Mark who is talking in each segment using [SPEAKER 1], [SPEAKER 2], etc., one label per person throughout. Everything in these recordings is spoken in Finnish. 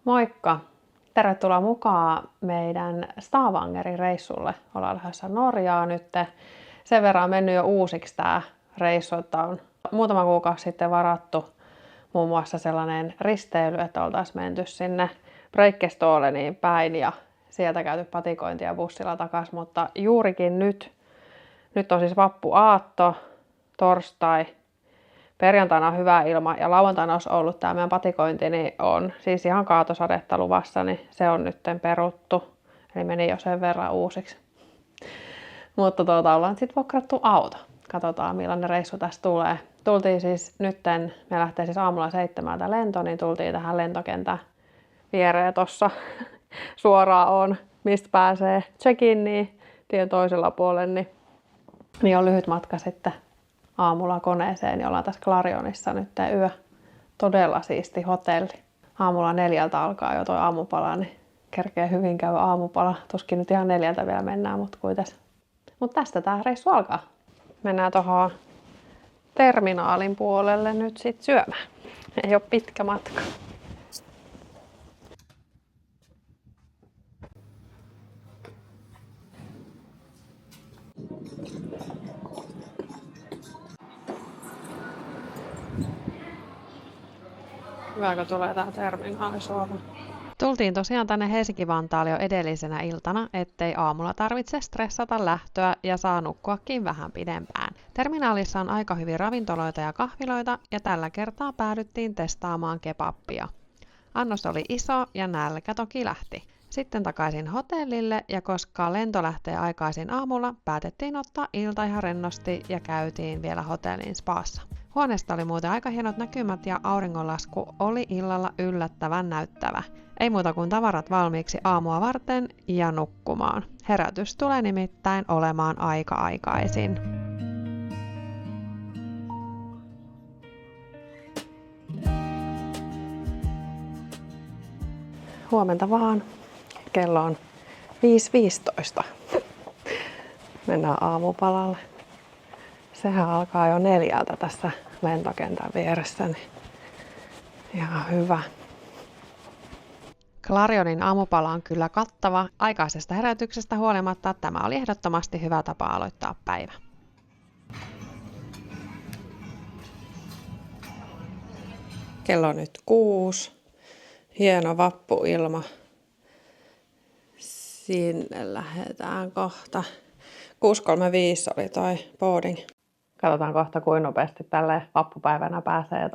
[SPEAKER 1] Moikka! Tervetuloa mukaan meidän Stavangerin reissulle. Ollaan lähdössä Norjaa nyt. Sen verran on mennyt jo uusiksi tämä reissu, että on muutama kuukausi sitten varattu muun muassa sellainen risteily, että oltaisiin menty sinne Breikkestooleniin päin ja sieltä käyty patikointia bussilla takaisin, mutta juurikin nyt on siis vappuaatto, torstai, perjantaina on hyvä ilma ja lauantaina olisi ollut tämä meidän patikointi, niin on siis ihan kaatosadetta luvassa, niin se on nyt peruttu. Eli meni jo sen verran uusiksi. Mutta ollaan sitten vuokrattu auto. Katsotaan millainen reissu tästä tulee. Tultiin siis nytten, me lähtee siis aamulla 7 lento, niin tultiin tähän lentokentän viereen tossa. Suoraan on, mistä pääsee check-iniin tien toisella puolella, niin on lyhyt matka sitten aamulla koneeseen, niin ollaan tässä Clarionissa nyt yö. Todella siisti hotelli. Aamulla 4 alkaa jo toi aamupala, niin kerkee hyvin käy aamupala. Tuskin nyt ihan 4 vielä mennään, mutta kuitenkin. Mutta tästä tää reissu alkaa. Mennään tuohon terminaalin puolelle nyt sit syömään. Ei ole pitkä matka. Hyvä, tulee tää terminaali suoraan. Tultiin tosiaan tänne Helsinki-Vantaalle jo edellisenä iltana, ettei aamulla tarvitse stressata lähtöä ja saa nukkuakin vähän pidempään. Terminaalissa on aika hyvin ravintoloita ja kahviloita ja tällä kertaa päädyttiin testaamaan kebappia. Annos oli iso ja nälkä toki lähti. Sitten takaisin hotellille ja koska lento lähtee aikaisin aamulla, päätettiin ottaa ilta ihan rennosti ja käytiin vielä hotellin spaassa. Huoneesta oli muuten aika hienot näkymät ja auringonlasku oli illalla yllättävän näyttävä. Ei muuta kuin tavarat valmiiksi aamua varten ja nukkumaan. Herätys tulee nimittäin olemaan aika aikaisin. Huomenta vaan. Kello on 5.15. Mennään aamupalalle. Sehän alkaa jo 4 tässä lentokentän vieressä, niin ihan hyvä. Clarionin aamupala on kyllä kattava. Aikaisesta herätyksestä huolimatta tämä oli ehdottomasti hyvä tapa aloittaa päivä. Kello on nyt 6. Hieno vappuilma. Sinne lähdetään kohta. 6.35 oli toi boarding. Katsotaan kohta, kuinka nopeasti tälle vappupäivänä pääsee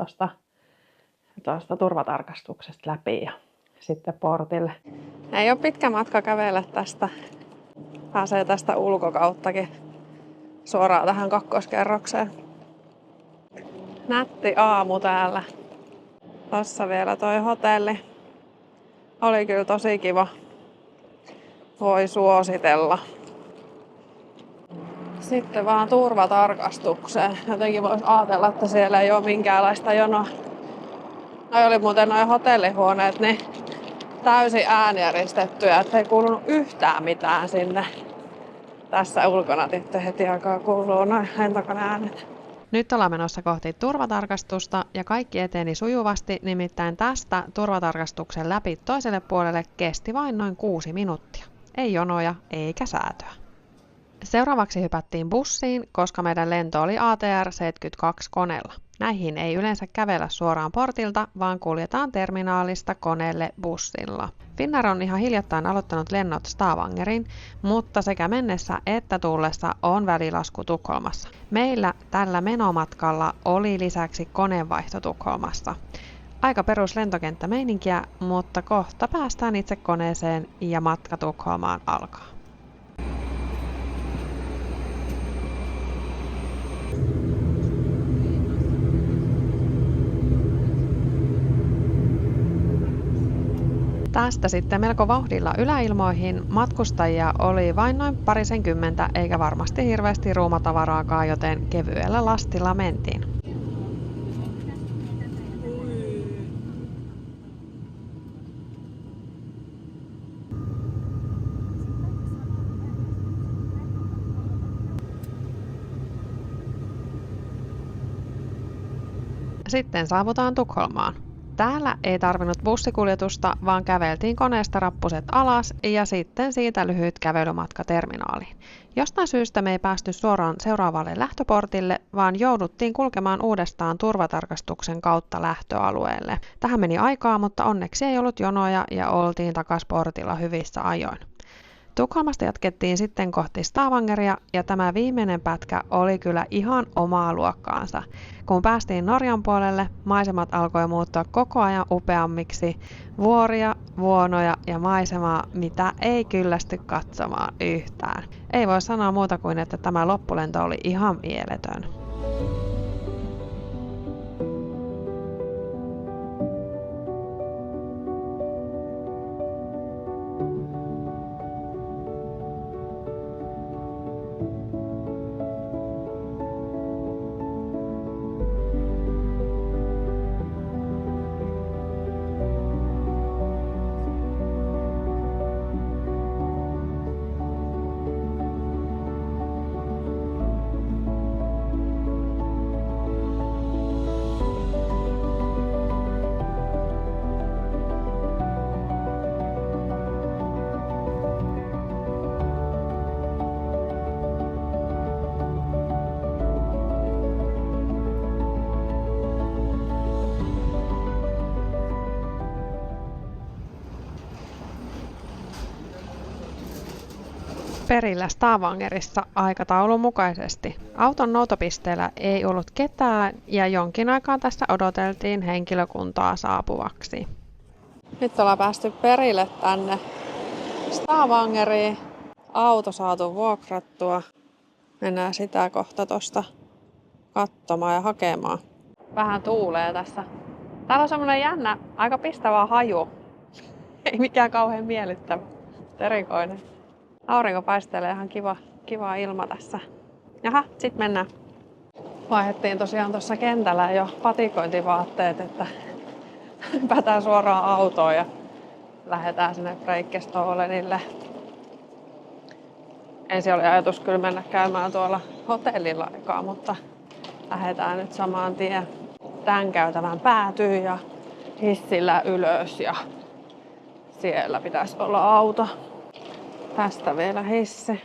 [SPEAKER 1] tuosta turvatarkastuksesta läpi ja sitten portille. Ei ole pitkä matka kävellä tästä. Pääsee tästä ulkokauttakin suoraan tähän kakkoskerrokseen. Nätti aamu täällä. Tossa vielä toi hotelli. Oli kyllä tosi kiva. Voi suositella. Sitten vaan turvatarkastukseen. Jotenkin voisi ajatella, että siellä ei ole minkäänlaista jonoa. Noi oli muuten noi hotellihuoneet niin täysin äänieristettyjä, että ei kuulunut yhtään mitään sinne. Tässä ulkona heti alkaa kuulua noin lentokoneäänet. Nyt ollaan menossa kohti turvatarkastusta ja kaikki eteni sujuvasti, nimittäin tästä turvatarkastuksen läpi toiselle puolelle kesti vain noin 6 minuuttia. Ei jonoja eikä säätöä. Seuraavaksi hypättiin bussiin, koska meidän lento oli ATR 72 koneella. Näihin ei yleensä kävellä suoraan portilta, vaan kuljetaan terminaalista koneelle bussilla. Finnair on ihan hiljattain aloittanut lennot Stavangeriin, mutta sekä mennessä että tullessa on välilasku Tukholmassa. Meillä tällä menomatkalla oli lisäksi koneenvaihto Tukholmassa. Aika perus lentokenttämeininkiä, mutta kohta päästään itse koneeseen ja matka Tukholmaan alkaa. Tästä sitten melko vauhdilla yläilmoihin. Matkustajia oli vain noin 20 eikä varmasti hirveästi ruumatavaraakaan, joten kevyellä lastilla mentiin. Sitten saavutaan Tukholmaan. Täällä ei tarvinnut bussikuljetusta, vaan käveltiin koneesta rappuset alas ja sitten siitä lyhyt kävelymatka terminaaliin. Jostain syystä me ei päästy suoraan seuraavalle lähtöportille, vaan jouduttiin kulkemaan uudestaan turvatarkastuksen kautta lähtöalueelle. Tähän meni aikaa, mutta onneksi ei ollut jonoja ja oltiin takas portilla hyvissä ajoin. Tukholmasta jatkettiin sitten kohti Stavangeria ja tämä viimeinen pätkä oli kyllä ihan omaa luokkaansa. Kun päästiin Norjan puolelle, maisemat alkoi muuttua koko ajan upeammiksi, vuoria, vuonoja ja maisemaa, mitä ei kyllästy katsomaan yhtään. Ei voi sanoa muuta kuin, että tämä loppulento oli ihan mieletön. Perillä Stavangerissa aikataulun mukaisesti. Auton noutopisteellä ei ollut ketään ja jonkin aikaa tässä odoteltiin henkilökuntaa saapuvaksi. Nyt ollaan päästy perille tänne Stavangeriin. Auto saatu vuokrattua. Mennään sitä kohta tosta katsomaan ja hakemaan. Vähän tuulee tässä. Täällä on semmonen jännä, aika pistävä haju. Ei mikään kauhean miellyttävä. Erikoinen. Aurinko paistelee, ihan kiva ilma tässä. Jaha, sit mennään. Vaihdettiin tosiaan tuossa kentällä jo patikointivaatteet, että hypätään suoraan autoon ja lähdetään sinne Breikestolenille. Ensin oli ajatus kyllä mennä käymään tuolla hotellilla aikaa, mutta lähdetään nyt samaan tien tämän käytävän päätyyn ja hissillä ylös ja siellä pitäisi olla auto. Tästä vielä hissi.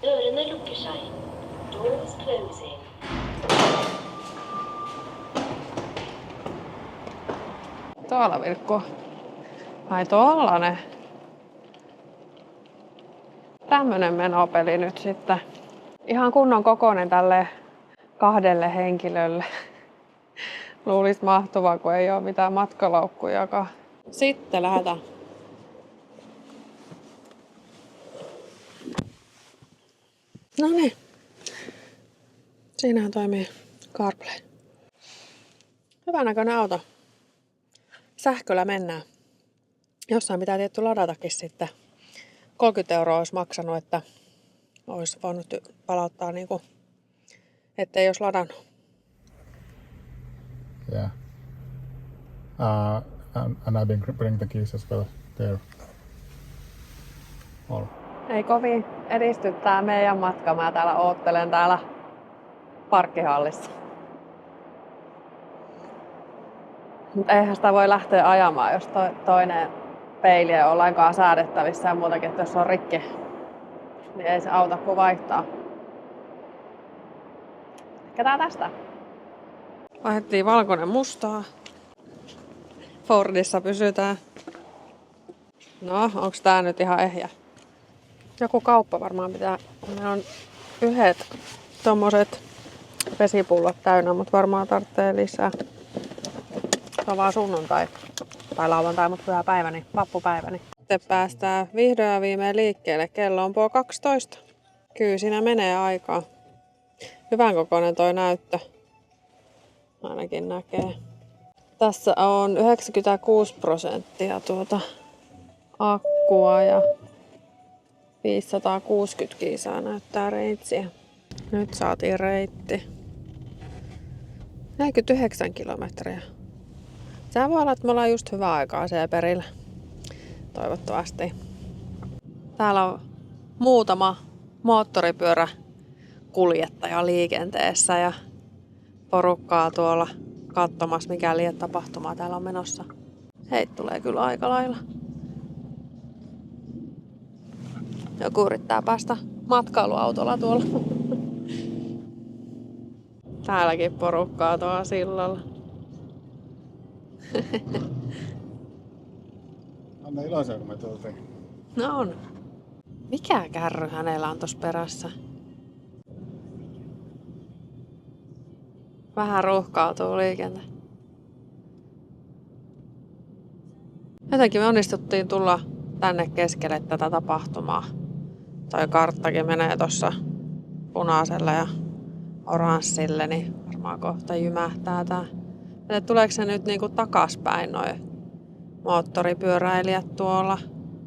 [SPEAKER 2] Dörrarna luckar sig. Doors closing.
[SPEAKER 1] Tuolla vilkkuu. Ai tollanen. Tämmönen menopeli nyt sitten. Ihan kunnon kokoinen tälle 2 henkilölle. Luulis mahtuvaa, kun ei oo mitään matkalaukkujakaan. Sitten lähdetään. No niin. Siinähän toimii CarPlay. Hyvän näköinen auto. Sähköllä mennään. Jossain pitää tietty ladatakin sitten. 30 € olisi maksanut, että olisi voinut palauttaa niinku, ettei olisi ladannut.
[SPEAKER 3] Yeah. And I've been bring the keys as well there. All.
[SPEAKER 1] Ei kovin edisty tää meidän matka. Mä täällä oottelen täällä parkkihallissa. Mutta eihän sitä voi lähteä ajamaan, jos toinen peili ei ole lainkaan säädettävissä ja muutakin, että jos on rikki, niin ei se auta kuin vaihtaa. Ehkä tää tästä. Vaihdettiin valkoinen mustaa. Fordissa pysytään. No, onks tää nyt ihan ehjä? Joku kauppa varmaan pitää. Meillä on yhdet tommoset vesipullot täynnä, mutta varmaan tarvitsee lisää. Se on vaan sunnuntai tai lauantai, mutta pyhäpäivä, niin vappupäivä. Niin. Sitten päästään vihdoin ja viimein liikkeelle. Kello on 12. Kyllä siinä menee aikaa. Hyvän kokoinen toi näyttö. Ainakin näkee. Tässä on 96% tuota akkua ja 560 kilsaa näyttää reitsiä. Nyt saatiin reitti. 49 kilometriä. Sehän voi olla, että me ollaan just hyvää aikaa siellä perillä. Toivottavasti. Täällä on muutama moottoripyöräkuljettaja liikenteessä ja porukkaa tuolla katsomassa, mikä liian tapahtumaa täällä on menossa. Heitä tulee kyllä aika lailla. Joku yrittää päästä matkailuautolla tuolla. Täälläkin porukkaa tuolla sillalla.
[SPEAKER 3] Anna iloisia, kun me tultiin.
[SPEAKER 1] No on. Mikä kärry hänellä on tossa perässä? Vähän ruuhkautuu liikenne. Jotenkin me onnistuttiin tulla tänne keskelle tätä tapahtumaa. Toi karttakin menee tossa punaiselle ja oranssille, niin varmaan kohta jymähtää tää. Että tuleeko se nyt niinku takaspäin noi moottoripyöräilijät tuolla?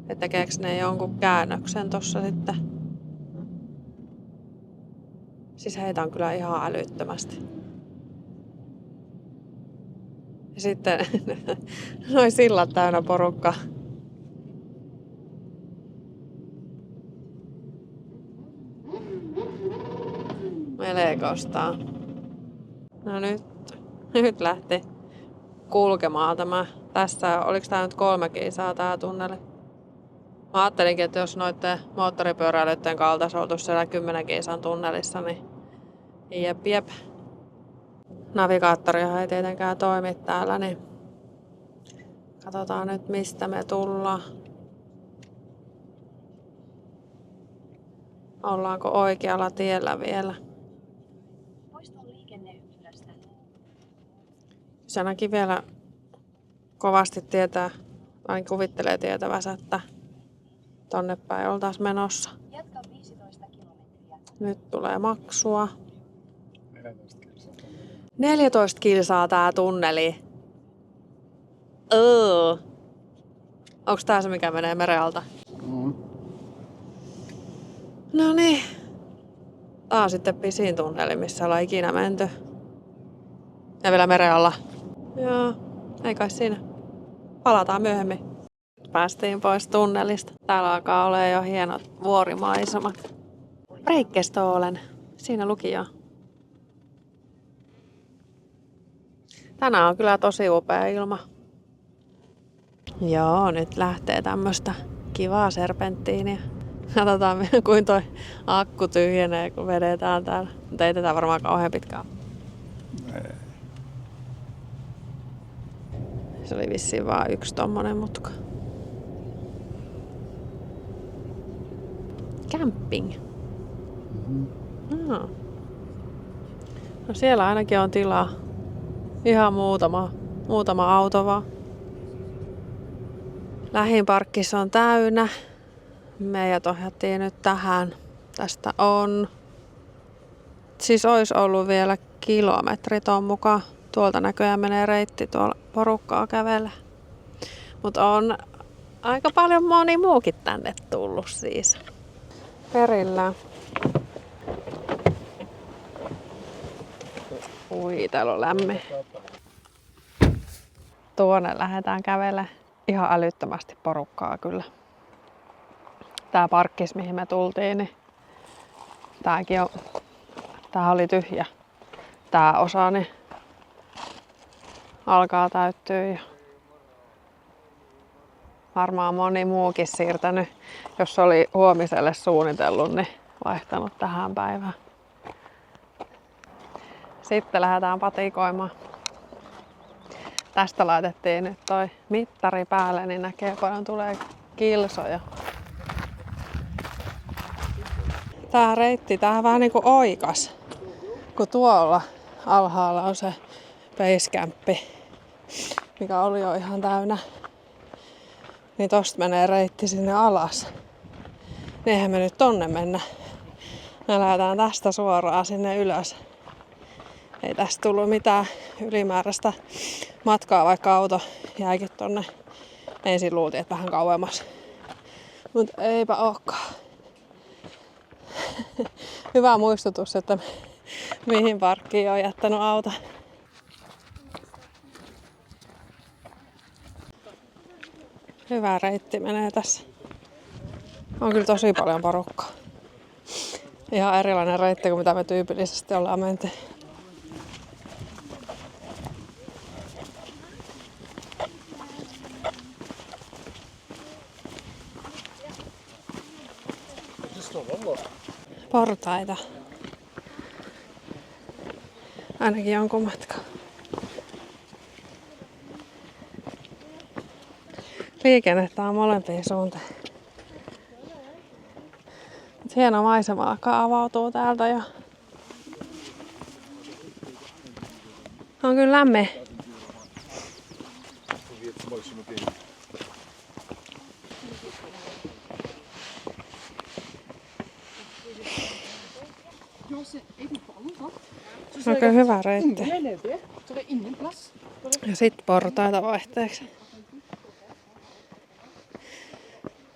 [SPEAKER 1] Että tekeekö ne jonkun käännöksen tossa sitten? Siis heitä on kyllä ihan älyttömästi. Ja sitten noi sillat täynnä porukka. Melekostaa. No nyt lähti kulkemaan tämä. Tässä, oliko tää nyt 3 kilsaa tää tunneli? Mä ajattelinkin, että jos noitten moottoripyöräilyiden kaltaisi oltu siellä 10 kilsan tunnelissa, niin jep. Navigaattorihan ei tietenkään toimi täällä, niin katsotaan nyt mistä me tullaan. Ollaanko oikealla tiellä vielä?
[SPEAKER 2] Poistu liikenneympyrästä.
[SPEAKER 1] Se ainakin vielä kovasti tietää, tai kuvittelee tietävänsä, että tonne päin oltaisiin menossa.
[SPEAKER 2] Jatka 15 kilometriä.
[SPEAKER 1] Nyt tulee maksua.
[SPEAKER 3] 14 kilsaa.
[SPEAKER 1] 14 kilsaa tää tunneli. Onks tää se, mikä menee meren alta? No niin. Tää on sitten pisin tunneli, missä ollaan ikinä menty. Ja vielä meren alla. Joo, ei kai siinä. Palataan myöhemmin. Päästiin pois tunnelista. Täällä alkaa olla jo hienot vuorimaisemat. Breikkestålen. Siinä luki jo. Tänään on kyllä tosi upea ilma. Joo, nyt lähtee tämmöstä kivaa serpenttiiniä. Katsotaan kuin toi akku tyhjenee, kun vedetään täällä. Mutta ei tätä varmaan kauhean pitkään. Se oli vissiin vaan yksi tommonen mutka. Camping. No siellä ainakin on tilaa. Ihan muutama auto vaan. Lähin parkkissa on täynnä. Meidät ohjattiin nyt tähän. Tästä on. Siis olisi ollut vielä kilometri ton mukaan. Tuolta näköjään menee reitti tuolla porukkaa kävellä. Mutta on aika paljon moni muukin tänne tullut siis. Perillä. Ui, täällä on lämmin. Tuonne lähdetään kävelemään. Ihan älyttömästi porukkaa kyllä. Tää parkkis, mihin me tultiin, niin tää oli tyhjä. Tää osa, niin alkaa täyttyä ja varmaan moni muukin siirtänyt, jos oli huomiselle suunnitellut, niin vaihtanut tähän päivään. Sitten lähdetään patikoimaan. Tästä laitettiin nyt toi mittari päälle, niin näkee paljon tulee kilsoja. Tää reitti, tää vähän niinku oikas, kun tuolla alhaalla on se basecampi, mikä oli jo ihan täynnä. Niin tosta menee reitti sinne alas. Eihän me nyt tonne mennä. Me lähdetään tästä suoraan sinne ylös. Ei tästä tullut mitään ylimääräistä matkaa, vaikka auto jäikin tonne. Ensin luultiin, että vähän kauemmas. Mut eipä ookaan. Hyvä muistutus, että mihin parkkiin on jättänyt auto. Hyvä reitti menee tässä. On kyllä tosi paljon porukkaa. Ihan erilainen reitti kuin mitä me tyypillisesti ollaan menty. Portaita. Ainakin jonkun matkaa. Liikennettä on molempiin suuntiin. Hieno maisema alkaa avautua täältä jo. On kyllä lämmin. Oikein hyvä reitti. Ja sitten portaita vaihteeksi.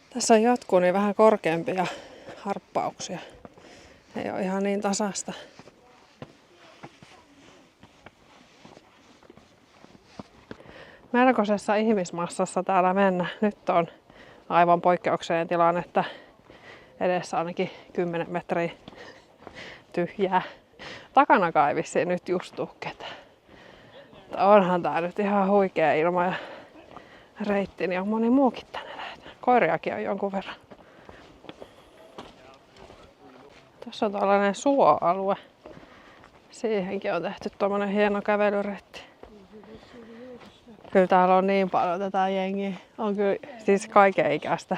[SPEAKER 1] Tässä on jatkuu niin vähän korkeampia harppauksia. Ei ole ihan niin tasasta. Melkoisessa ihmismassassa täällä mennä. Nyt on aivan poikkeuksellinen tilanne, että edessä ainakin 10 metriä tyhjää. Takanakaan ei vissiin nyt just tuu ketään. Onhan tää nyt ihan huikea ilma ja reitti, niin on moni muukin tänne lähtenyt. Koiriakin on jonkun verran. Tuossa on tällainen suoalue. Siihenkin on tehty tommonen hieno kävelyreitti. Kyllä täällä on niin paljon tätä jengiä. On kyllä siis kaiken ikäistä.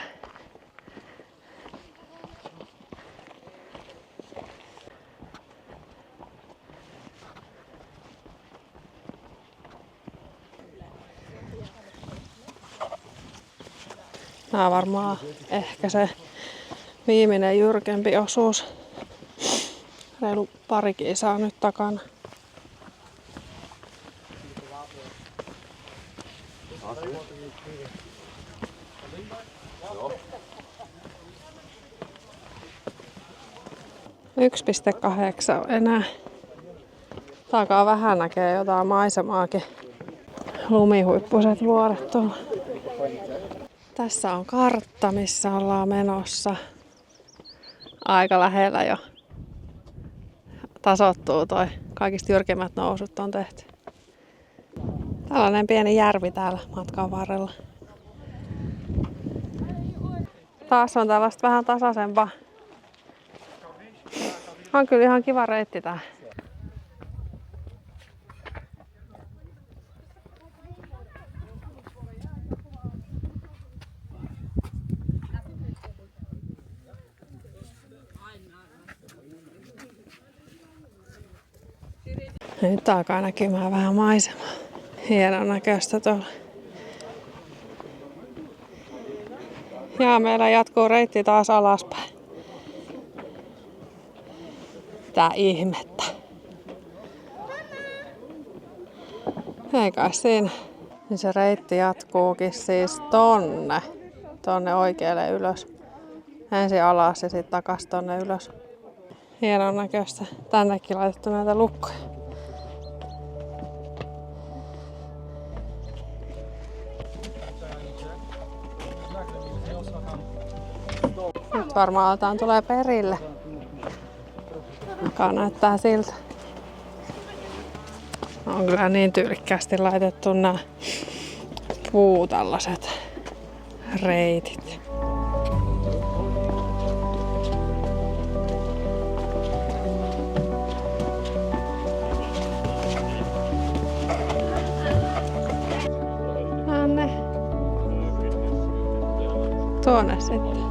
[SPEAKER 1] Nää on varmaan ehkä se viimeinen jyrkempi osuus. Reilu pari kisaa nyt takana. ,8 enää. Takaa vähän näkee jotain maisemaakin. Lumihuippuiset vuoret tuolla. Tässä on kartta, missä ollaan menossa. Aika lähellä jo. Tasoittuu toi. Kaikista jyrkemmät nousut on tehty. Tällainen pieni järvi täällä matkan varrella. Taas on tällaista vähän tasaisempaa. On kyllä ihan kiva reitti tää. Nyt alkaa näkymään vähän maisemaa. Hienon näköistä tuolla. Ja meillä jatkuu reitti taas alaspäin. Tää ihmettä. Ei kai siinä. Niin se reitti jatkuukin siis tonne oikealle ylös. Ensin alas ja sitten takas tonne ylös. Hienon näköistä. Tännekin laitettu näitä lukkoja. Nyt varmaan aletaan tulee perille. Alkaa näyttää siltä. On kyllä niin tyylikkäästi laitettu nämä tällaiset reitit. Anne. Tuonne sitten.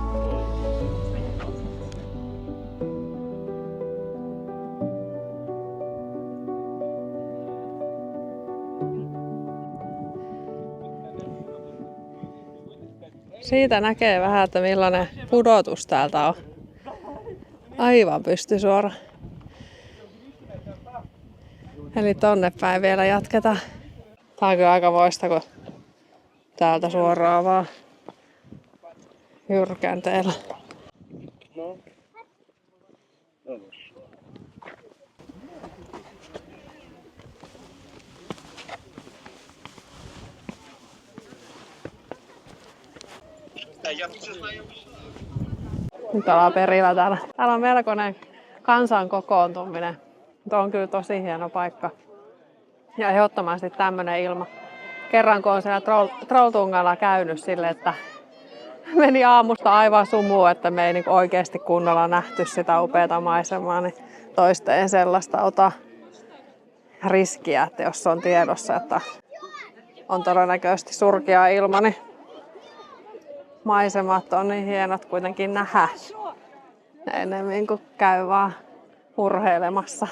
[SPEAKER 1] Siitä näkee vähän, että millainen pudotus täältä on. Aivan pystysuora. Eli tonne päin vielä jatketaan. Tää on kyllä aika moista, kun täältä suoraan vaan jyrkänteellä. Nyt ollaan perillä täällä. Täällä on melkoinen kansan kokoontuminen. Tuo on kyllä tosi hieno paikka. Ja ehdottomasti tämmöinen ilma. Kerran kun on siellä Trolltungalla käynyt sille, että meni aamusta aivan sumuun, että me ei niin oikeasti kunnolla nähty sitä upeata maisemaa, niin toisteen sellaista ota riskiä, että jos on tiedossa, että on todennäköisesti surkea ilma, niin maisemat on niin hienot kuitenkin nähdä. Enemmän kuin käy vaan urheilemassa.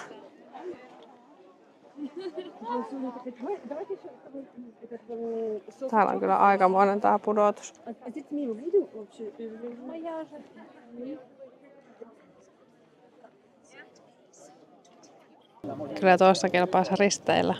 [SPEAKER 1] Täällä on kyllä aikamoinen tää pudotus. Kyllä tuossa kelpaisi risteillä.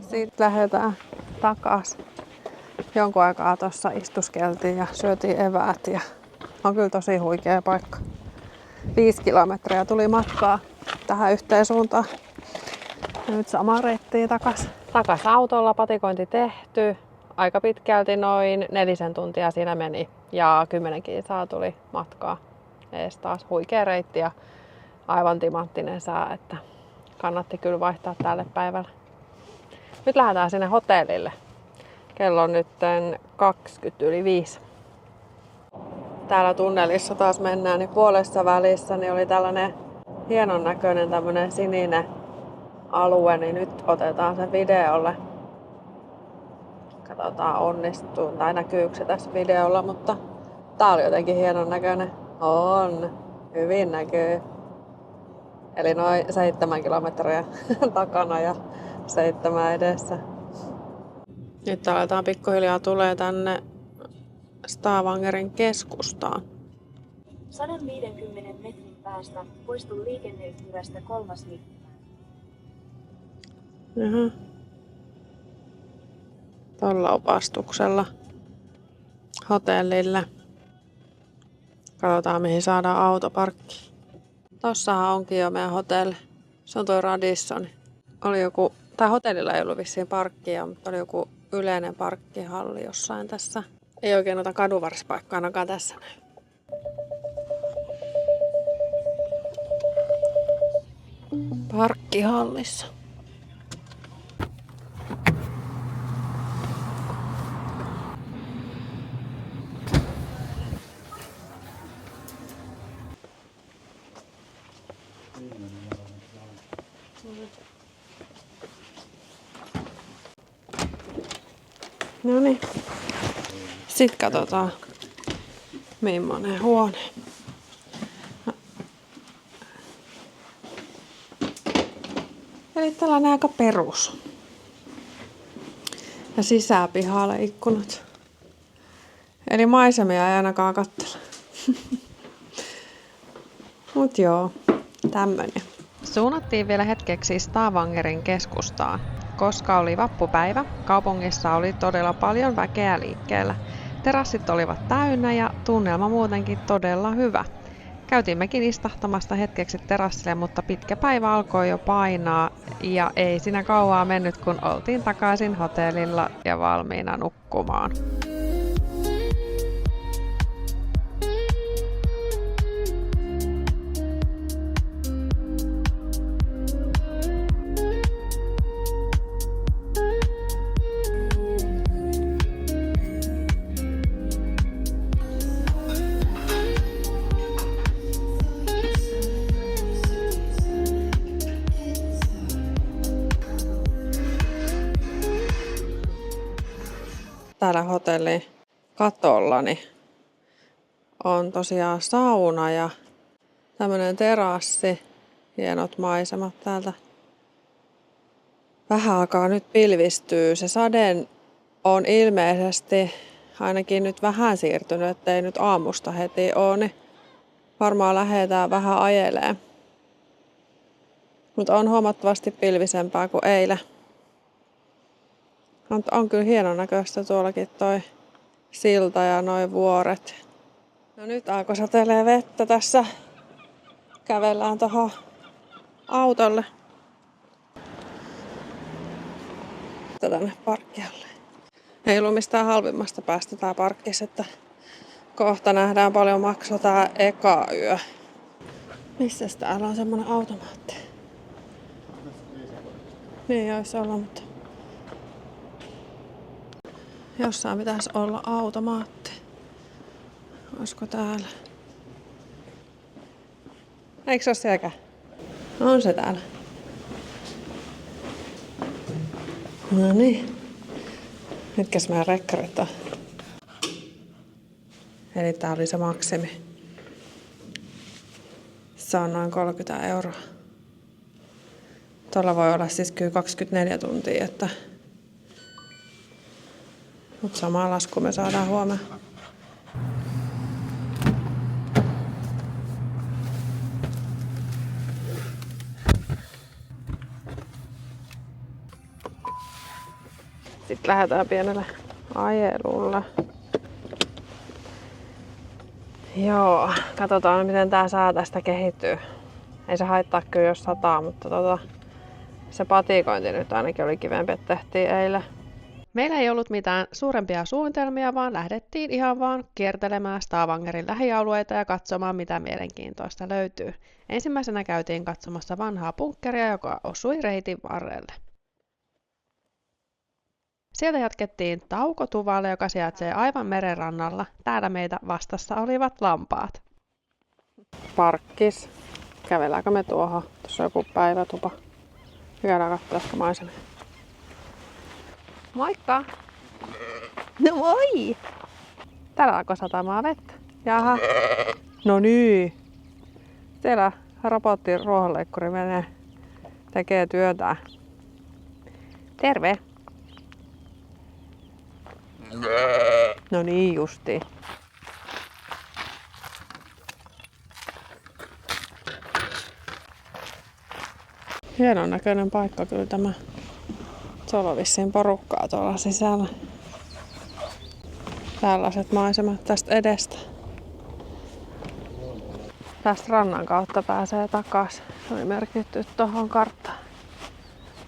[SPEAKER 1] Sitten lähdetään takaisin. Jonkun aikaa tuossa istuskeltiin ja syötiin eväät ja on kyllä tosi huikea paikka. 5 kilometriä tuli matkaa tähän yhteen suuntaan. Ja nyt samaan reittiin takas autolla, patikointi tehty. Aika pitkälti noin 4 tuntia siinä meni ja 10 kilsaa tuli matkaa. Ees taas huikea reitti ja aivan timanttinen sää, että kannatti kyllä vaihtaa tälle päivälle. Nyt lähdetään sinne hotellille. Kello on nyt 5:20. Täällä tunnelissa taas mennään, niin puolessa välissä niin oli tällainen hienon näköinen tämmönen sininen alue, niin nyt otetaan se videolle. Katsotaan onnistuu tai näkyykö se tässä videolla, mutta tää oli jotenkin hienon näköinen. On, hyvin näkyy. Eli noin 7 kilometriä takana ja 7 edessä. Nyt aletaan pikkuhiljaa tulee tänne Stavangerin keskustaan.
[SPEAKER 2] 150 metrin päästä poistu liikenneyhtyrästä 3. liittymä.
[SPEAKER 1] Jaha. Tuolla opastuksella hotellille. Katsotaan mihin saadaan autoparkki. Tossahan onkin jo meidän hotelli. Se on tuo Radisson. Oli joku, tai hotellilla ei ollut vissiin parkkia, mutta oli joku yleinen parkkihalli jossain tässä. Ei oikein ota kadunvarspaikkaa ainakaan tässä näin. Parkkihallissa. No niin. Sitten katsotaan, millainen huone. Eli tällainen aika perus. Ja sisäpihalle ikkunat. Eli maisemia ei ainakaan katsella. Mut joo, tämmönen. Suunnattiin vielä hetkeksi Stavangerin keskustaan. Koska oli vappupäivä, kaupungissa oli todella paljon väkeä liikkeellä. Terassit olivat täynnä ja tunnelma muutenkin todella hyvä. Käytimmekin istahtamasta hetkeksi terassille, mutta pitkä päivä alkoi jo painaa ja ei siinä kauaa mennyt, kun oltiin takaisin hotellilla ja valmiina nukkumaan. Täällä hotellin katollani on tosiaan sauna ja tämmönen terassi. Hienot maisemat täältä. Vähän alkaa nyt pilvistyä. Se sade on ilmeisesti ainakin nyt vähän siirtynyt, ettei nyt aamusta heti ole, niin varmaan lähdetään vähän ajeleen. Mutta on huomattavasti pilvisempää kuin eilen. On kyllä hienon näköistä tuollakin toi silta ja noi vuoret. No nyt alkoi satelee vettä tässä Kävellään tuohon autolle. Tänne parkkialle. Ei ollut mistään halvimmasta päästä tää parkkis, että kohta nähdään paljon maksaa tää eka yö. Missäs täällä on semmonen automaatti? Niin olisi olla, mutta jossain pitäisi olla automaatti. Olisiko täällä? Eikö se ole sielläkään? On se täällä. No niin. Mitkäs meidän rekkarit on? Eli tää oli se maksimi. Se on noin 30 €. Tuolla voi olla siis kyllä 24 tuntia, että... Mut sama lasku me saadaan huomenna. Sitten lähdetään pienelle ajelulle. Joo, katsotaan miten tää sää tästä kehittyy. Ei se haittaa kyllä jos sataa, mutta se patikointi nyt ainakin oli kivempi, että tehtiin eilen. Meillä ei ollut mitään suurempia suunnitelmia, vaan lähdettiin ihan vaan kiertelemään Stavangerin lähialueita ja katsomaan mitä mielenkiintoista löytyy. Ensimmäisenä käytiin katsomassa vanhaa bunkkeria, joka osui reitin varrelle. Sieltä jatkettiin Taukotuvalle, joka sijaitsee aivan merenrannalla. Täällä meitä vastassa olivat lampaat. Parkkis. Kävelläänkö me tuohon? Tuossa on joku päivätupa. Käydään katsoa maisemia. Moikka! No moi! Täällä alkoi satamaan vettä. Jaha. No niin. Siellä robotti ruohonleikkuri tekee työtään. Terve! No niin justiin. Hienon näköinen paikka kyllä tämä. Tuolla on vissiin porukkaa tuolla sisällä. Tällaiset maisemat tästä edestä. Tästä rannan kautta pääsee takaisin. Se oli merkitty tuohon karttaan.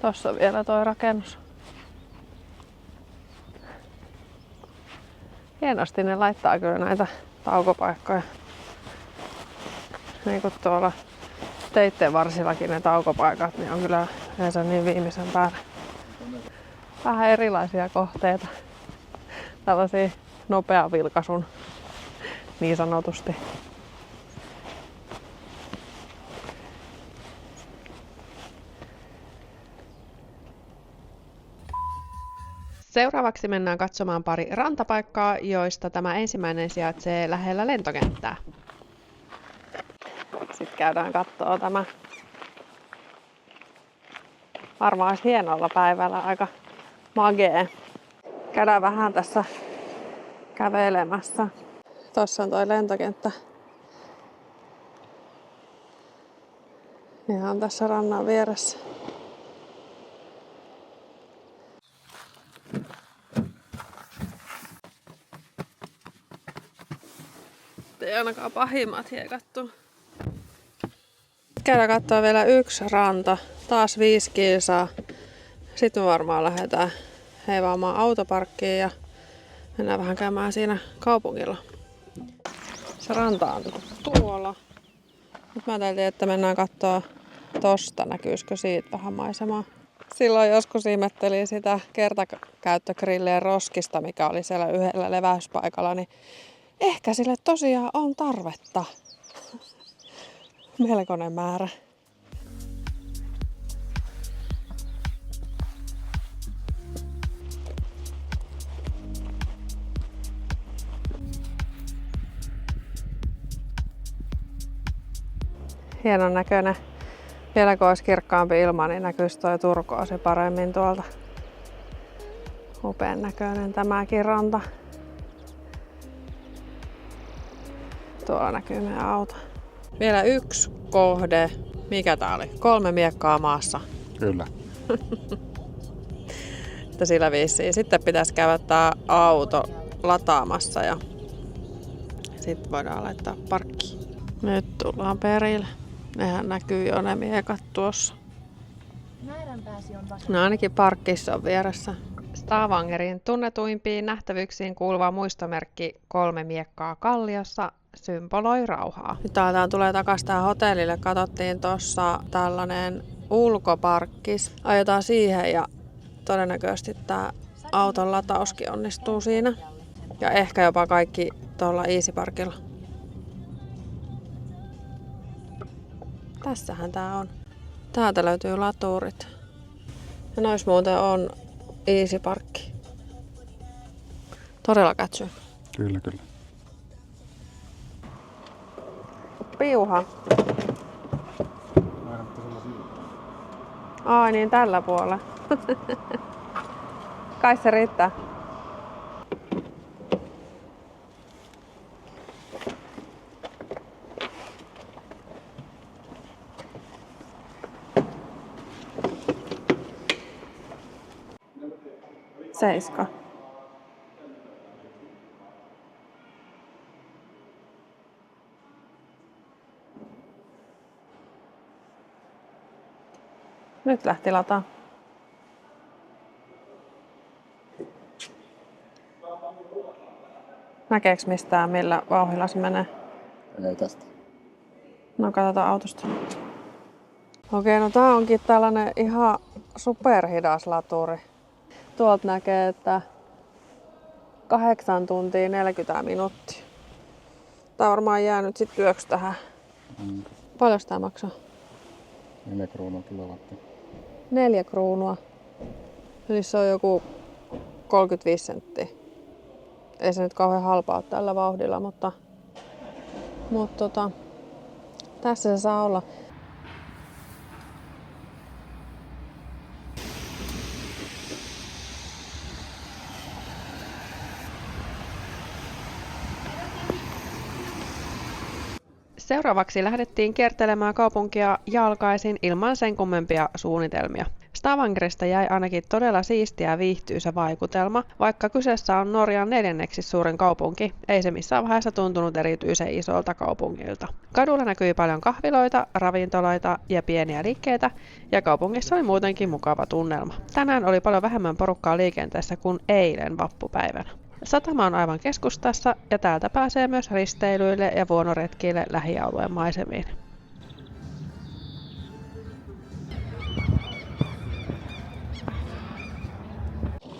[SPEAKER 1] Tossa on vielä toi rakennus. Hienosti ne laittaa kyllä näitä taukopaikkoja. Niin kuin tuolla teitten varsillakin ne taukopaikat, niin on kyllä yleensä niin viimeisen päällä. Vähän erilaisia kohteita. Tällaisia nopean vilkaisun niin sanotusti. Seuraavaksi mennään katsomaan pari rantapaikkaa, joista tämä ensimmäinen sijaitsee lähellä lentokenttää. Sitten käydään katsoa tämä. Varmaan olisi hienolla päivällä aika magee. Käydään vähän tässä kävelemässä. Tuossa on toi lentokenttä. Ihan tässä rannan vieressä. Ei ainakaan pahimmat hiekattu. Käydään katsoa vielä yksi ranta. Taas 5 kilsaa. Sitten me varmaan lähdetään heivaamaan autoparkkiin ja mennään vähän käymään siinä kaupungilla. Se ranta on tuolla. Nyt mä ajattelin, että mennään katsoa tosta, näkyisikö siitä vähän maisemaa. Silloin joskus ihmettelin sitä kertakäyttögrillien roskista, mikä oli siellä yhdellä leväyspaikalla, niin ehkä sille tosiaan on tarvetta. Melkoinen määrä. Hienon näköinen. Vielä kun olisi kirkkaampi ilma, niin näkyisi tuo turkoosi paremmin tuolta. Upean näköinen tämäkin ranta. Tuolla näkyy meidän auto. Vielä yksi kohde. Mikä tää oli? 3 miekkaa maassa.
[SPEAKER 3] Kyllä.
[SPEAKER 1] Että sillä viisiin. Sitten pitäisi käydä tää auto lataamassa ja sitten voidaan laittaa parkkiin. Nyt tullaan perille. Nehän näkyy jo ne miekat tuossa.
[SPEAKER 2] Määränpääsi on vasta.
[SPEAKER 1] No ainakin parkkissa on vieressä. Stavangerin tunnetuimpiin nähtävyyksiin kuuluva muistomerkki 3 miekkaa kalliossa symboloi rauhaa. Nyt tulee takaisin tähän hotellille. Katsottiin tuossa tällainen ulkoparkkis. Ajetaan siihen ja todennäköisesti tämä auton latauskin onnistuu siinä. Ja ehkä jopa kaikki tuolla Easy Parkilla. Tässähän tää on. Täältä löytyy laturit. Ja nois muuten on Easy Parkki. Todella kätsy.
[SPEAKER 3] Kyllä, kyllä.
[SPEAKER 1] Piuha. Ai niin, tällä puolella. Kai se riittää. Seiska. Nyt lähti lataa. Näkeekö mistään millä vauhdilla se menee?
[SPEAKER 3] Ei tästä.
[SPEAKER 1] No katsotaan autosta. Okei, no tää onkin tällainen ihan superhidas laturi. Tuolta näkee, että 8 tuntia 40 minuuttia. Tää on varmaan jäänyt sit yöksi tähän. Paljon tää maksaa?
[SPEAKER 3] 4 kruunua kilowatti.
[SPEAKER 1] 4 kruunua. Eli se on joku 35 senttiä. Ei se nyt kauhean halpaa ole tällä vauhdilla, mutta tässä se saa olla. Seuraavaksi lähdettiin kiertelemään kaupunkia jalkaisin ilman sen kummempia suunnitelmia. Stavangerista jäi ainakin todella siistiä ja viihtyisä vaikutelma, vaikka kyseessä on Norjan 4. suurin kaupunki, ei se missään vaiheessa tuntunut erityisen isolta kaupungilta. Kadulla näkyi paljon kahviloita, ravintoloita ja pieniä liikkeitä, ja kaupungissa oli muutenkin mukava tunnelma. Tänään oli paljon vähemmän porukkaa liikenteessä kuin eilen vappupäivänä. Satama on aivan keskustassa ja täältä pääsee myös risteilyille ja vuonoretkille lähialueen maisemiin.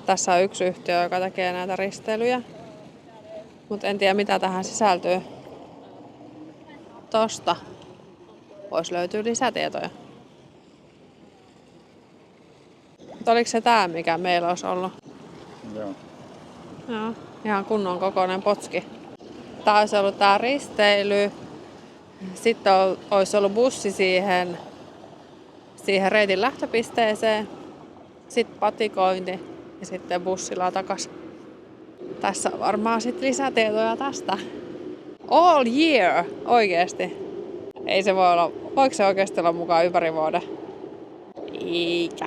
[SPEAKER 1] Tässä on yksi yhtiö, joka tekee näitä risteilyjä, mutta en tiedä mitä tähän sisältyy. Tosta voisi löytyä lisätietoja. Mutta oliko se tää, mikä meillä olisi ollut?
[SPEAKER 3] Joo.
[SPEAKER 1] Joo, ihan kunnon kokoinen potski. Tää olisi ollut tää risteily. Sitten olisi ollut bussi siihen reitin lähtöpisteeseen. Sitten patikointi ja sitten bussilla takas. Tässä on varmaan sitten lisätietoja tästä. All year! Oikeesti. Ei se voi olla. Voiko se oikeasti olla mukaan ympäri vuoden? Eikä.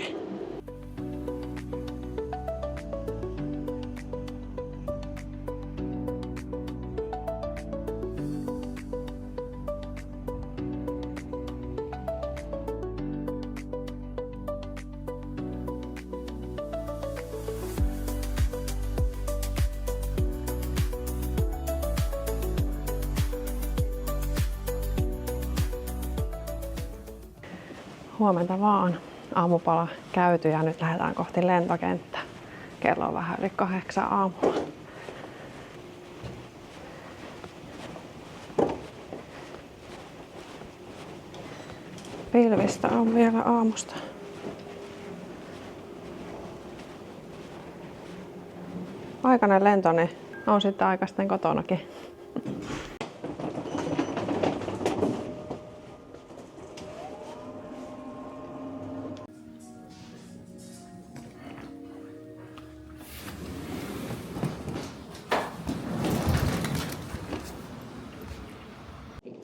[SPEAKER 1] Huomenta vaan. Aamupala käyty ja nyt lähdetään kohti lentokenttää. Kello on vähän yli 8 aamulla. Pilvistä on vielä aamusta. Aikainen lento, niin on sitten aikaisten kotonakin.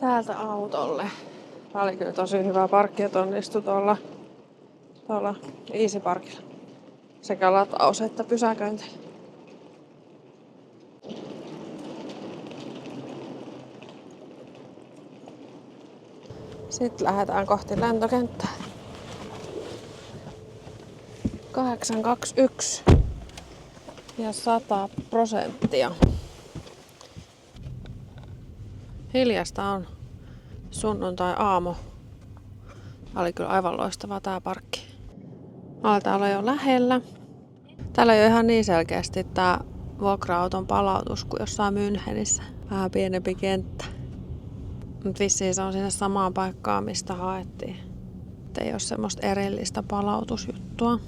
[SPEAKER 1] Täältä autolle. Tää oli kyllä tosi hyvä parkki, että onnistui tuolla Easy Parkilla. Sekä lataus että pysäköinti. Sitten lähdetään kohti lentokenttää. 821 ja 100%. Hiljasta on sunnuntai-aamu. Oli kyllä aivan loistava tää parkki. Aletaan olla jo lähellä. Täällä ei ole ihan niin selkeästi tää vuokra-auton palautus kuin jossain Münchenissä. Vähän pienempi kenttä. Mut vissiin se on sinne samaan paikkaan, mistä haettiin. Et ei ole semmoista erillistä palautusjuttua.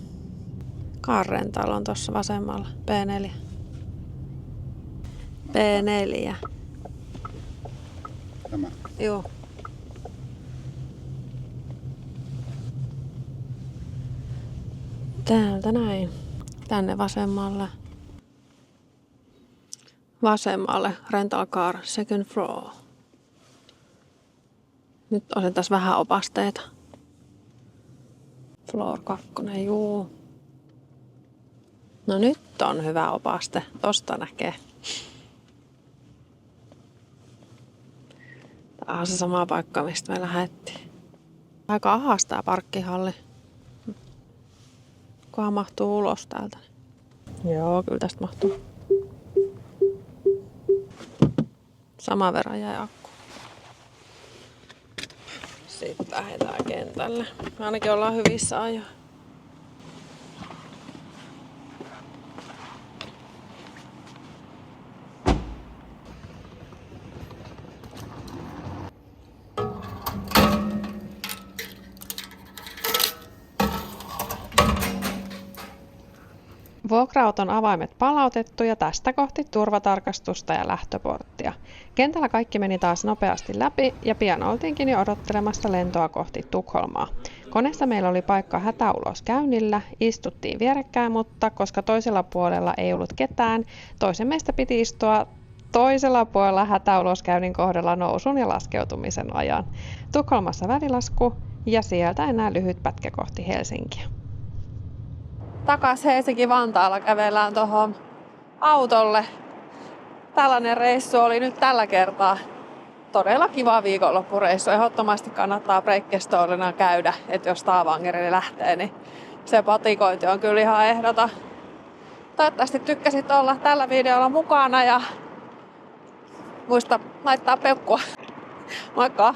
[SPEAKER 1] Car Rental on tossa vasemmalla. B4. B4.
[SPEAKER 3] Tämä.
[SPEAKER 1] Joo. Täältä näin. Tänne vasemmalle. Vasemmalle. Rental car second floor. Nyt on tässä vähän opasteita. Floor 2, juu. No nyt on hyvä opaste. Tosta näkee. Tää on se sama paikka, mistä me lähdettiin. Aika ahas tää parkkihalli. Kunhan mahtuu ulos täältä. Joo, kyllä tästä mahtuu. Saman verran jäi akku. Sitten lähdetään kentälle. Ainakin ollaan hyvissä ajoin. Vuokra-auton avaimet palautettu ja tästä kohti turvatarkastusta ja lähtöporttia. Kentällä kaikki meni taas nopeasti läpi ja pian oltiinkin jo odottelemassa lentoa kohti Tukholmaa. Koneessa meillä oli paikka hätäuloskäynnillä, istuttiin vierekkäin, mutta koska toisella puolella ei ollut ketään, toisen meistä piti istua toisella puolella hätäuloskäynnin kohdalla nousun ja laskeutumisen ajan. Tukholmassa välilasku ja sieltä enää lyhyt pätkä kohti Helsinkiä. Takas Helsinki-Vantaalla kävellään tuohon autolle. Tällainen reissu oli nyt tällä kertaa. Todella kiva viikonloppureissu. Ehdottomasti kannattaa Bräckestoolena käydä, että jos Stavangerille lähtee, niin se patikointi on kyllä ihan ehdota. Toivottavasti tykkäsit olla tällä videolla mukana ja muista laittaa peukkua. Moikka!